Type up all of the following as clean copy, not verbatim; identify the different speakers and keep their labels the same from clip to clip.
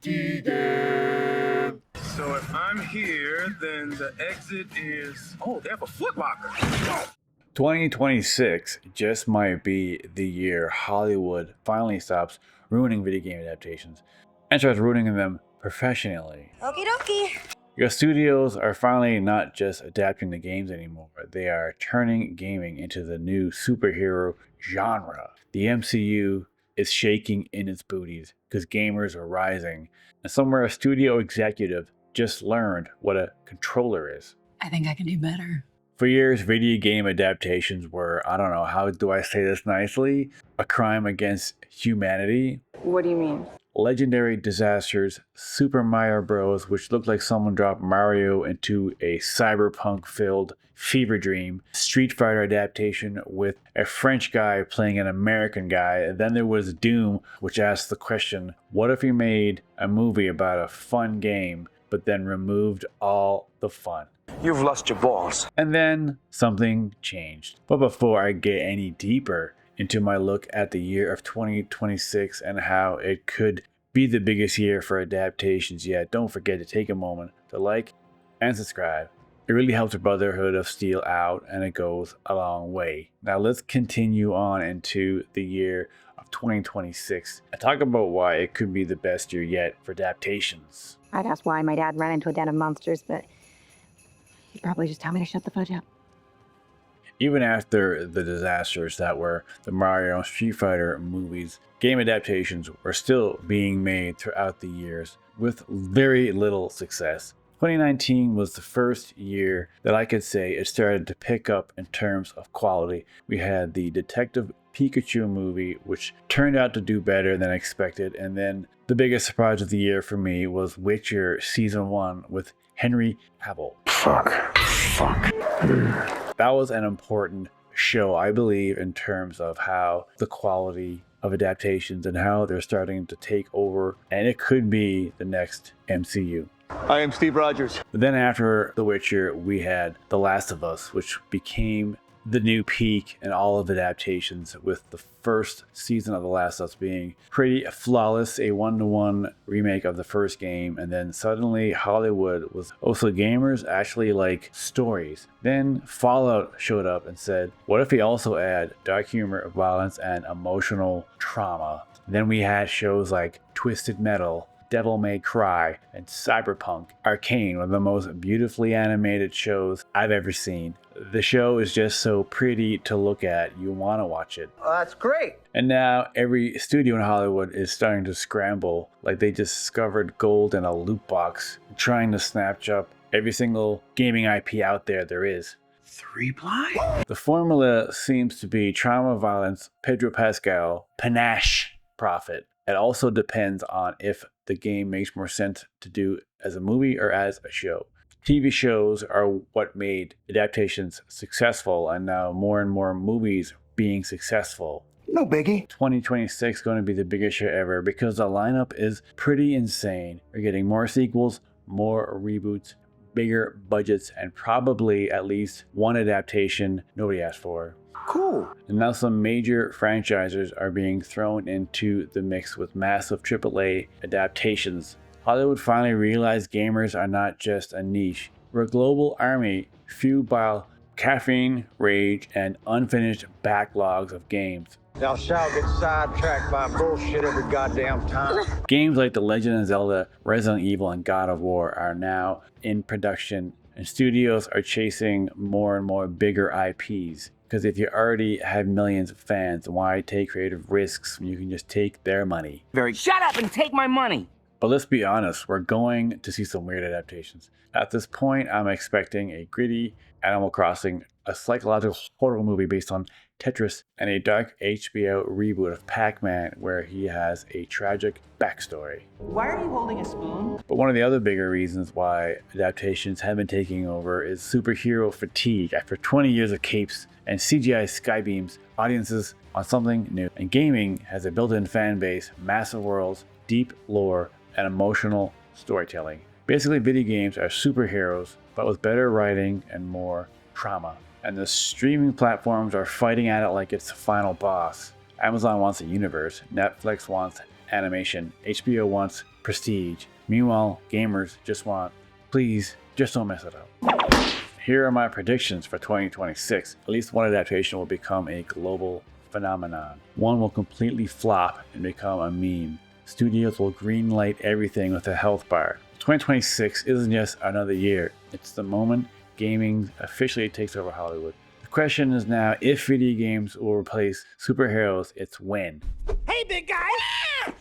Speaker 1: So if I'm here, then the exit is... Oh, they have a Foot Locker.
Speaker 2: 2026 just might be the year Hollywood finally stops ruining video game adaptations and starts ruining them professionally.
Speaker 3: Okie dokie.
Speaker 2: Because studios are finally not just adapting the games anymore, they are turning gaming into the new superhero genre. The MCU is shaking in its booties because gamers are rising, and somewhere a studio executive just learned what a controller is.
Speaker 4: I think I can do better.
Speaker 2: For years, video game adaptations were, I don't know, how do I say this nicely? A crime against humanity.
Speaker 5: What do you mean?
Speaker 2: Legendary disasters, Super Mario Bros., which looked like someone dropped Mario into a cyberpunk-filled fever dream, Street Fighter adaptation with a French guy playing an American guy, and then there was Doom, which asked the question, what if we made a movie about a fun game, but then removed all the fun?
Speaker 1: You've lost your balls.
Speaker 2: And then something changed. But before I get any deeper into my look at the year of 2026 and how it could be the biggest year for adaptations yet, don't forget to take a moment to like and subscribe. It really helps the Brotherhood of Steel out, and it goes a long way. Now let's continue on into the year of 2026 and talk about why it could be the best year yet for adaptations.
Speaker 5: I'd ask why my dad ran into a den of monsters, but he'd probably just tell me to shut the fudge up.
Speaker 2: Even after the disasters that were the Mario and Street Fighter movies, game adaptations were still being made throughout the years with very little success. 2019 was the first year that I could say it started to pick up in terms of quality. We had the Detective Pikachu movie, which turned out to do better than expected, and then the biggest surprise of the year for me was Witcher Season 1 with Henry Cavill.
Speaker 1: Fuck.
Speaker 2: That was an important show, I believe, in terms of how the quality of adaptations and how they're starting to take over, and it could be the next MCU.
Speaker 6: I am Steve Rogers.
Speaker 2: But then after The Witcher, we had The Last of Us, which became the new peak in all of adaptations, with the first season of The Last of Us being pretty flawless, a one-to-one remake of the first game, and then suddenly Hollywood was also gamers actually like stories. Then Fallout showed up and said, what if we also add dark humor, violence, and emotional trauma? Then we had shows like Twisted Metal, Devil May Cry, and Cyberpunk. Arcane, one of the most beautifully animated shows I've ever seen. The show is just so pretty to look at, you want to watch it.
Speaker 6: That's great.
Speaker 2: And now every studio in Hollywood is starting to scramble like they discovered gold in a loot box, trying to snatch up every single gaming IP out there is.
Speaker 1: 3-ply?
Speaker 2: The formula seems to be trauma, violence, Pedro Pascal, panache, profit. It also depends on if the game makes more sense to do as a movie or as a show. TV shows are what made adaptations successful, and now more and more movies being successful.
Speaker 6: No biggie.
Speaker 2: 2026 is going to be the biggest year ever because the lineup is pretty insane. We're getting more sequels, more reboots, bigger budgets, and probably at least one adaptation nobody asked for.
Speaker 6: Cool.
Speaker 2: And now some major franchises are being thrown into the mix with massive AAA adaptations. Hollywood finally realized gamers are not just a niche. We're a global army fueled by caffeine, rage, and unfinished backlogs of games.
Speaker 6: Thou shalt get sidetracked by bullshit every goddamn time.
Speaker 2: Games like The Legend of Zelda, Resident Evil, and God of War are now in production, and studios are chasing more and more bigger IPs. Because if you already have millions of fans, why take creative risks when you can just take their money?
Speaker 7: Shut up and take my money!
Speaker 2: But let's be honest, we're going to see some weird adaptations. At this point, I'm expecting a gritty Animal Crossing, a psychological horror movie based on Tetris, and a dark HBO reboot of Pac-Man where he has a tragic backstory.
Speaker 7: Why are you holding a spoon?
Speaker 2: But one of the other bigger reasons why adaptations have been taking over is superhero fatigue. After 20 years of capes and CGI skybeams, audiences want something new. And gaming has a built-in fan base, massive worlds, deep lore, and emotional storytelling. Basically, video games are superheroes, but with better writing and more trauma. And the streaming platforms are fighting at it like it's the final boss. Amazon wants a universe, Netflix wants animation, HBO wants prestige. Meanwhile, gamers just want, please, just don't mess it up. Here are my predictions for 2026. At least one adaptation will become a global phenomenon. One will completely flop and become a meme. Studios will greenlight everything with a health bar. 2026 isn't just another year, it's the moment gaming officially takes over Hollywood. The question is now, if video games will replace superheroes, it's when.
Speaker 7: Hey, big guy!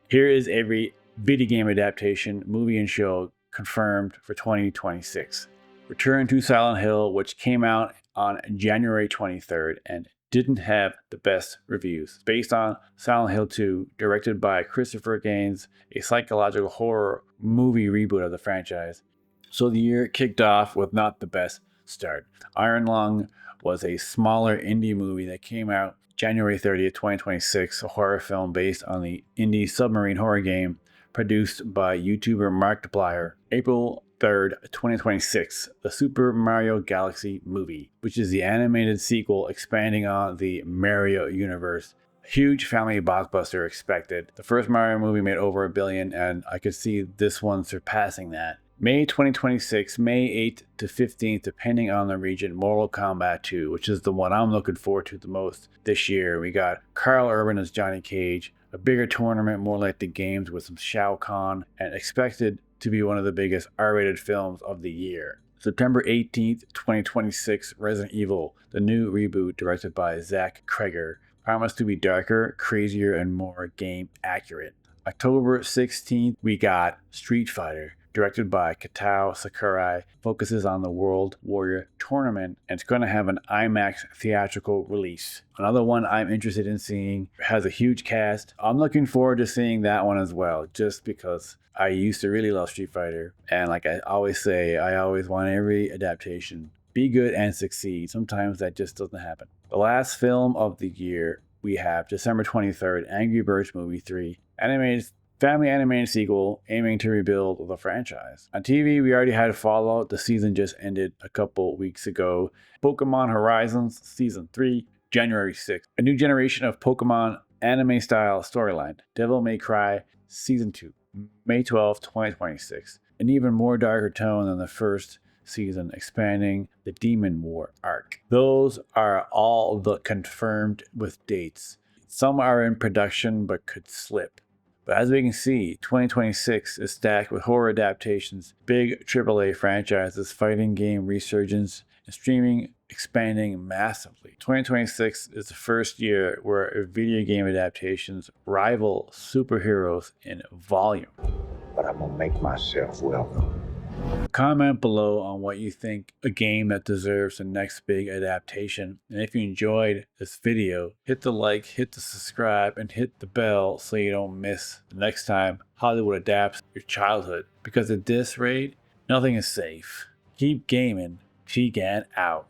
Speaker 2: Here is every video game adaptation, movie and show confirmed for 2026. Return to Silent Hill, which came out on January 23rd and didn't have the best reviews. Based on Silent Hill 2, directed by Christopher Gaines, a psychological horror movie reboot of the franchise. So the year kicked off with not the best start. Iron Lung was a smaller indie movie that came out January 30th, 2026, a horror film based on the indie submarine horror game produced by YouTuber Markiplier. April 3rd, 2026, the Super Mario Galaxy movie, which is the animated sequel expanding on the Mario universe. Huge family blockbuster expected. The first Mario movie made over $1 billion, and I could see this one surpassing that. May 2026, May 8th to 15th, depending on the region, Mortal Kombat 2, which is the one I'm looking forward to the most this year. We got Carl Urban as Johnny Cage, a bigger tournament more like the games with some Shao Kahn, and expected to be one of the biggest R-rated films of the year. September 18th, 2026, Resident Evil, the new reboot directed by Zach Kreger, promised to be darker, crazier, and more game accurate. October 16th, we got Street Fighter, directed by Katao Sakurai, focuses on the World Warrior Tournament, and it's going to have an IMAX theatrical release. Another one I'm interested in seeing, has a huge cast. I'm looking forward to seeing that one as well, just because I used to really love Street Fighter. And like I always say, I always want every adaptation be good and succeed. Sometimes that just doesn't happen. The last film of the year, we have December 23rd, Angry Birds Movie 3, family animated sequel aiming to rebuild the franchise. On TV, we already had Fallout. The season just ended a couple weeks ago. Pokemon Horizons Season 3, January 6th. A new generation of Pokemon anime style storyline. Devil May Cry Season 2, May 12th, 2026. An even more darker tone than the first season, expanding the Demon War arc. Those are all the confirmed with dates. Some are in production but could slip. But as we can see, 2026 is stacked with horror adaptations, big AAA franchises, fighting game resurgence, and streaming expanding massively. 2026 is the first year where video game adaptations rival superheroes in volume.
Speaker 6: But I'm gonna make myself welcome.
Speaker 2: Comment below on what you think a game that deserves the next big adaptation. And if you enjoyed this video, hit the like, hit the subscribe, and hit the bell so you don't miss the next time Hollywood adapts your childhood. Because at this rate, nothing is safe. Keep gaming. Cheegan out.